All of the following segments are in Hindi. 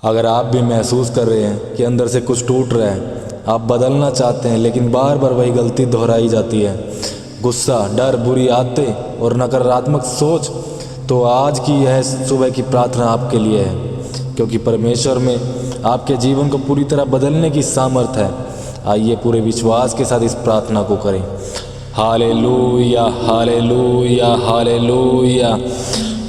अगर आप भी महसूस कर रहे हैं कि अंदर से कुछ टूट रहा है, आप बदलना चाहते हैं लेकिन बार बार वही गलती दोहराई जाती है, गुस्सा, डर, बुरी आदतें और नकारात्मक सोच, तो आज की यह सुबह की प्रार्थना आपके लिए है, क्योंकि परमेश्वर में आपके जीवन को पूरी तरह बदलने की सामर्थ है। आइए पूरे विश्वास के साथ इस प्रार्थना को करें। Hallelujah, hallelujah, hallelujah.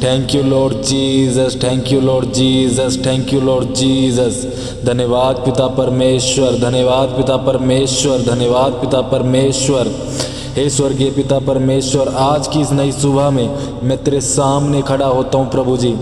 Thank you Lord Jesus, thank you Lord Jesus, thank you Lord Jesus. धन्यवाद पिता परमेश्वर, धन्यवाद पिता परमेश्वर, धन्यवाद पिता परमेश्वर। हे स्वर्गीय पिता परमेश्वर, आज की इस नई सुबह में मैं तेरे सामने खड़ा होता हूँ प्रभु जी।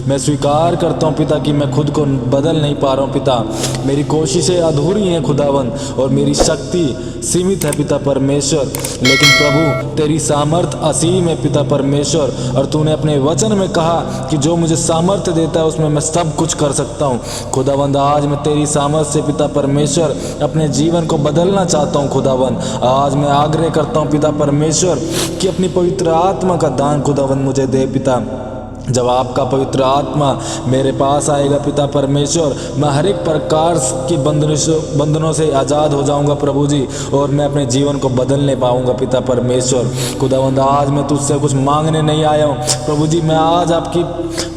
मैं स्वीकार करता हूँ पिता कि मैं खुद को बदल नहीं पा रहा हूँ पिता। मेरी कोशिशें अधूरी हैं खुदावन, और मेरी शक्ति सीमित है पिता परमेश्वर, लेकिन प्रभु तेरी सामर्थ असीम है पिता परमेश्वर। और तूने अपने वचन में कहा कि जो मुझे सामर्थ्य देता है उसमें मैं सब कुछ कर सकता हूँ। खुदावंद आज मैं तेरी सामर्थ्य से पिता परमेश्वर अपने जीवन को बदलना चाहता हूँ खुदावंद। आज मैं आग्रह करता हूँ पिता परमेश्वर कि अपनी पवित्र आत्मा का दान खुदावंद मुझे दे पिता। जब आपका पवित्र आत्मा मेरे पास आएगा पिता परमेश्वर, मैं हर एक प्रकार की बंधनों से आज़ाद हो जाऊंगा प्रभु जी, और मैं अपने जीवन को बदलने पाऊंगा पिता परमेश्वर। खुदावंद आज मैं तुझसे कुछ मांगने नहीं आया हूँ प्रभु जी, मैं आज आपकी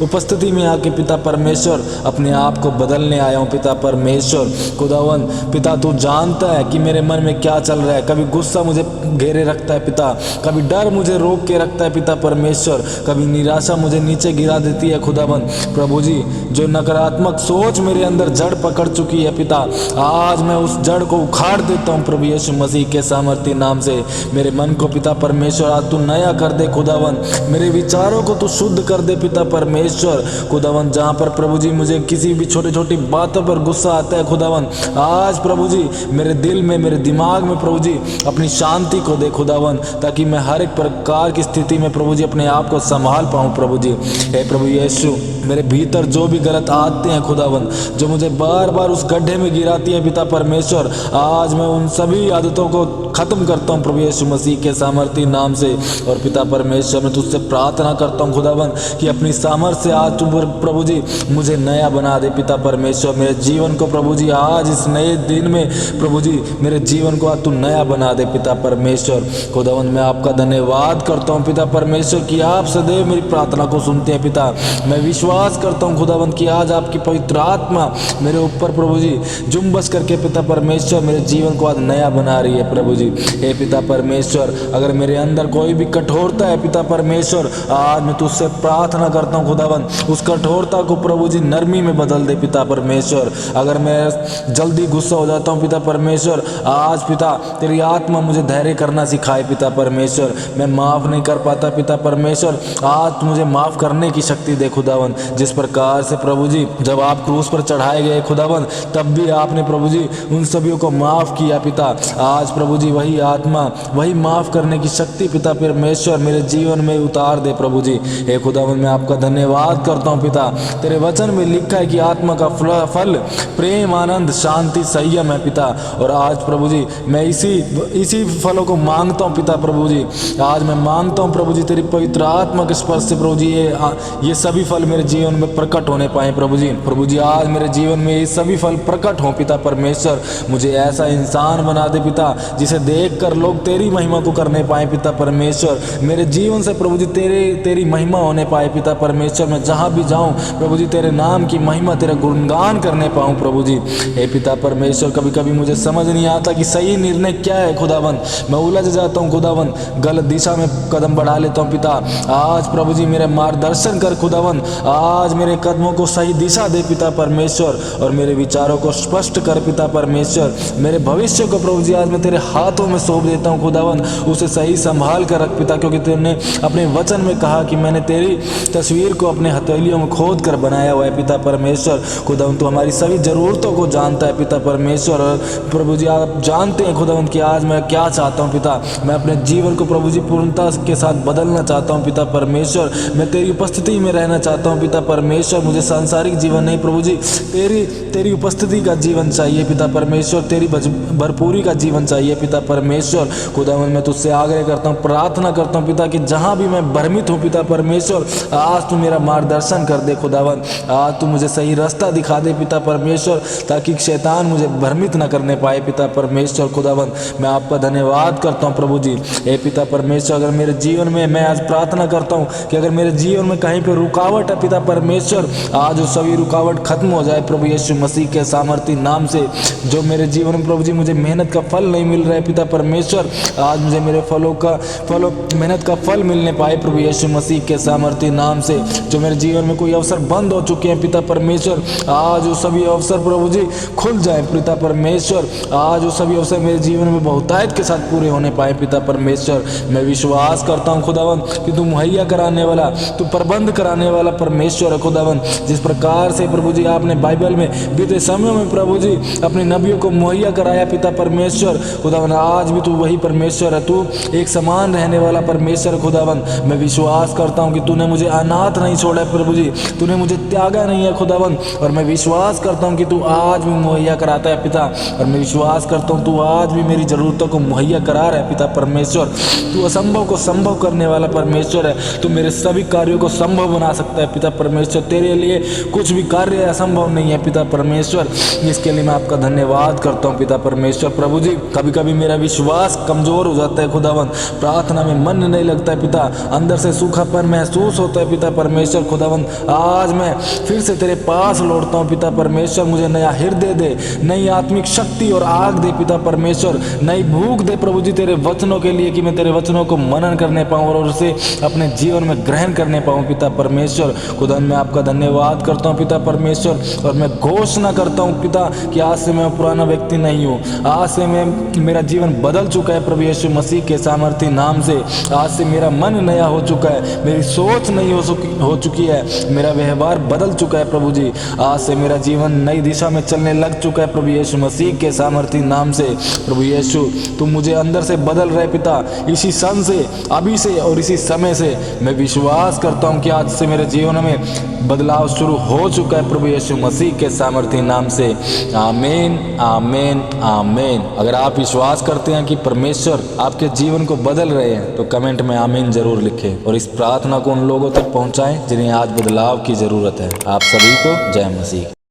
उपस्थिति में आके पिता परमेश्वर अपने आप को बदलने आया हूँ पिता परमेश्वर। खुदावंद पिता तू जानता है कि मेरे मन में क्या चल रहा है। कभी गुस्सा मुझे घेरे रखता है पिता, कभी डर मुझे रोक के रखता है पिता परमेश्वर, कभी निराशा मुझे नीचे गिरा देती है खुदाबंद। प्रभु जी जो नकारात्मक सोच मेरे अंदर जड़ पकड़ चुकी है पिता, आज मैं उस जड़ को उखाड़ देता हूँ प्रभु यीशु मसीह के सामर्थ्य नाम से। मेरे मन को पिता परमेश्वर आज तू नया कर दे खुदाबंद, मेरे विचारों को तू शुद्ध कर दे पिता परमेश्वर। खुदाबंद जहाँ पर प्रभु जी मुझे किसी भी छोटी छोटी बातों पर गुस्सा आता है खुदाबंद, आज प्रभु जी मेरे दिल में, मेरे दिमाग में प्रभु जी अपनी शांति को दे खुदाबंद, ताकि मैं हर एक प्रकार की स्थिति में प्रभु जी अपने आप को संभाल पाऊँ प्रभु जी। हे प्रभु यीशु, मेरे भीतर जो भी गलत आदतें हैं खुदावंद, जो मुझे बार बार उस गड्ढे में गिराती है पिता परमेश्वर, आज मैं उन सभी आदतों को खत्म करता हूँ प्रभु यीशु मसीह के सामर्थ्य नाम से। और पिता परमेश्वर मैं तुझसे प्रार्थना करता हूँ खुदावंद कि अपनी सामर्थ्य से आज तू प्रभु जी मुझे नया बना दे पिता परमेश्वर। मेरे जीवन को प्रभु जी आज इस नए दिन में प्रभु जी मेरे जीवन को आज तू नया बना दे पिता परमेश्वर। खुदावंद मैं आपका धन्यवाद करता हूँ पिता परमेश्वर कि आप सदैव मेरी प्रार्थना को सुनते हैं पिता। मैं विश्वास करता हूँ खुदावंद कि आज आपकी पवित्र आत्मा मेरे ऊपर प्रभु जी जुम्बस करके पिता परमेश्वर मेरे जीवन को आज नया बना रही है प्रभु जी। हे पिता परमेश्वर, अगर मेरे अंदर कोई भी कठोरता है पिता परमेश्वर, आज मैं तुझसे प्रार्थना करता हूँ खुदावंद उस कठोरता को प्रभु जी नरमी में बदल दे पिता परमेश्वर। अगर मैं जल्दी गुस्सा हो जाता हूँ पिता परमेश्वर, आज पिता तेरी आत्मा मुझे धैर्य करना सिखाए पिता परमेश्वर। मैं माफ़ नहीं कर पाता पिता परमेश्वर, आज मुझे माफ़ करने की शक्ति दे खुदावंद। जिस प्रकार से प्रभु जी जब आप क्रूस पर चढ़ाए गए खुदावंद, तब भी आपने प्रभु जी उन सभी को माफ़ किया पिता। आज प्रभु जी वही आत्मा, वही माफ़ करने की शक्ति पिता परमेश्वर मेरे जीवन में उतार दे प्रभु जी। हे खुदावंद मैं आपका धन्यवाद करता हूँ पिता। तेरे वचन में लिखा है कि आत्मा का फल प्रेम, आनंद, शांति, संयम है पिता। और आज प्रभु जी मैं इसी फलों को मांगता हूँ पिता प्रभु जी। आज मैं मांगता हूँ प्रभु जी तेरी पवित्र आत्मा के स्पर्श से प्रभु जी ये सभी फल मेरे जीवन में प्रकट होने पाए प्रभु जी। प्रभु जी आज मेरे जीवन में ये सभी फल प्रकट हों पिता परमेश्वर। मुझे ऐसा इंसान बना दे पिता जिसे देखकर लोग तेरी महिमा को करने पाए पिता परमेश्वर। मेरे जीवन से प्रभु जी तेरी महिमा होने पाए पिता परमेश्वर। मैं जहाँ भी जाऊँ प्रभु जी तेरे नाम की महिमा, तेरा गुणगान करने पाऊँ प्रभु जी। हे पिता परमेश्वर, कभी कभी मुझे समझ नहीं आता कि सही निर्णय क्या है खुदावंद, मैं उलझ जाता हूँ खुदावंद, गलत दिशा में कदम बढ़ा लेता हूँ पिता। आज प्रभु जी मेरे मार्गदर्शन कर खुदावंद, आज मेरे कदमों को सही दिशा दे पिता परमेश्वर, और मेरे विचारों को स्पष्ट कर पिता परमेश्वर। मेरे भविष्य को प्रभु जी आज मैं तेरे हाथों में सौंप देता हूँ खुदावंद, उसे सही संभाल कर रख पिता, क्योंकि तुमने अपने वचन में कहा कि मैंने तेरी तस्वीर को अपने हथेलियों में खोद कर बनाया हुआ है पिता परमेश्वर। खुदावंद तू हमारी सभी ज़रूरतों को जानता है पिता परमेश्वर। और प्रभु जी आप जानते हैं खुदावंद कि आज मैं क्या चाहता हूँ पिता। मैं अपने जीवन को प्रभु जी पूर्णता के साथ बदलना चाहता हूँ पिता परमेश्वर। मैं तेरी उपस्थिति में रहना चाहता हूँ पिता परमेश्वर। मुझे सांसारिक जीवन नहीं प्रभु जी, तेरी उपस्थिति का जीवन चाहिए पिता परमेश्वर, तेरी भरपूरी का जीवन चाहिए पिता परमेश्वर। खुदावंद मैं तुझसे आग्रह करता हूँ, प्रार्थना करता हूँ पिता कि जहाँ भी मैं भ्रमित हूँ पिता परमेश्वर, आज तू मेरा मार्गदर्शन कर दे खुदावन। आज तू मुझे सही रास्ता दिखा दे पिता परमेश्वर, ताकि शैतान मुझे भ्रमित न करने पाए पिता परमेश्वर खुदावन। मैं आपका धन्यवाद करता हूँ प्रभु जी। हे पिता परमेश्वर, अगर मेरे जीवन में, मैं आज प्रार्थना करता हूँ कि अगर मेरे जीवन में कहीं पर रुकावट है पिता परमेश्वर, आज वो सभी रुकावट खत्म हो जाए प्रभु यीशु मसीह के सामर्थी नाम से। जो मेरे जीवन में प्रभु जी मुझे मेहनत का फल नहीं मिल रहा है पिता परमेश्वर, आज मुझे मेरे मेहनत का फल मिलने पाए प्रभु यीशु मसीह के सामर्थी नाम से। जो मेरे जीवन में कोई अवसर बंद हो चुके हैं पिता परमेश्वर, आज वो सभी अवसर प्रभु जी खुल जाए पिता परमेश्वर। आज वो सभी अवसर मेरे जीवन में बहुतायत के साथ पूरे होने पाए पिता परमेश्वर। मैं विश्वास करता हूँ खुदावन कि तू मुहैया कराने वाला, तू प्रबंध कराने वाला परमेश्वर है खुदावन। जिस प्रकार से प्रभु जी आपने बाइबल में बीते समयों में प्रभु जी अपने नबियों को मुहैया कराया पिता परमेश्वर खुदावन, आज भी तू वही परमेश्वर है। तू एक समान रहने वाला परमेश्वर खुदावन। मैं विश्वास करता हूँ कि तूने मुझे अनाथ नहीं छोड़ा है प्रभु जी, तूने मुझे त्यागा नहीं है खुदावन। और मैं विश्वास करता हूँ कि तू आज भी मुहैया कराता है पिता। और मैं विश्वास करता हूँ तू आज भी मेरी ज़रूरतों को मुहैया करा रहा है पिता परमेश्वर। तू असंभव को संभव करने वाला परमेश्वर है। तू मेरे सभी कार्यों को संभव बना सकता है पिता परमेश्वर। तेरे लिए कुछ भी कार्य असंभव नहीं है पिता परमेश्वर। इसके लिए मैं आपका धन्यवाद करता हूँ पिता परमेश्वर। प्रभु जी कभी कभी मेरा विश्वास कमज़ोर हो जाता है खुदावन, प्रार्थना में मन नहीं लगता है पिता, अंदर से सूखापन महसूस होता है पिता परमेश्वर खुदावन। आज मैं फिर से तेरे पास लौटता हूँ पिता परमेश्वर। मुझे नया हृदय दे, नई आत्मिक शक्ति और आग दे पिता परमेश्वर, नई भूख दे प्रभु जी तेरे वचनों के लिए, कि मैं तेरे वचनों को मनन करने पाऊँ और उसे अपने जीवन में ग्रहण करने पाऊँ पिता परमेश्वर खुदा। मैं आपका धन्यवाद करता हूँ पिता परमेश्वर। और मैं घोषणा करता हूँ पिता कि आज से मैं पुराना व्यक्ति नहीं हूँ, आज से मेरा जीवन बदल चुका है प्रभु यीशु मसीह के सामर्थी नाम से। आज से मेरा मन नया हो चुका है, मेरी सोच नई हो चुकी है, मेरा व्यवहार बदल चुका है प्रभु जी। आज से मेरा जीवन नई दिशा में चलने लग चुका है प्रभु यीशु मसीह के सामर्थी नाम से। प्रभु यीशु तुम मुझे अंदर से बदल रहे पिता, इसी क्षण से, अभी से और इसी समय से। मैं विश्वास करता हूँ कि आज से मेरे जीवन में बदलाव शुरू हो चुका है प्रभु यीशु मसीह के सामर्थी नाम से। आमीन आमीन आमीन। अगर आप विश्वास करते हैं कि परमेश्वर आपके जीवन को बदल रहे हैं तो कमेंट में आमीन जरूर लिखें और इस प्रार्थना को उन लोगों तक पहुंचाएं जिन्हें आज बदलाव की जरूरत है। आप सभी को जय मसीह।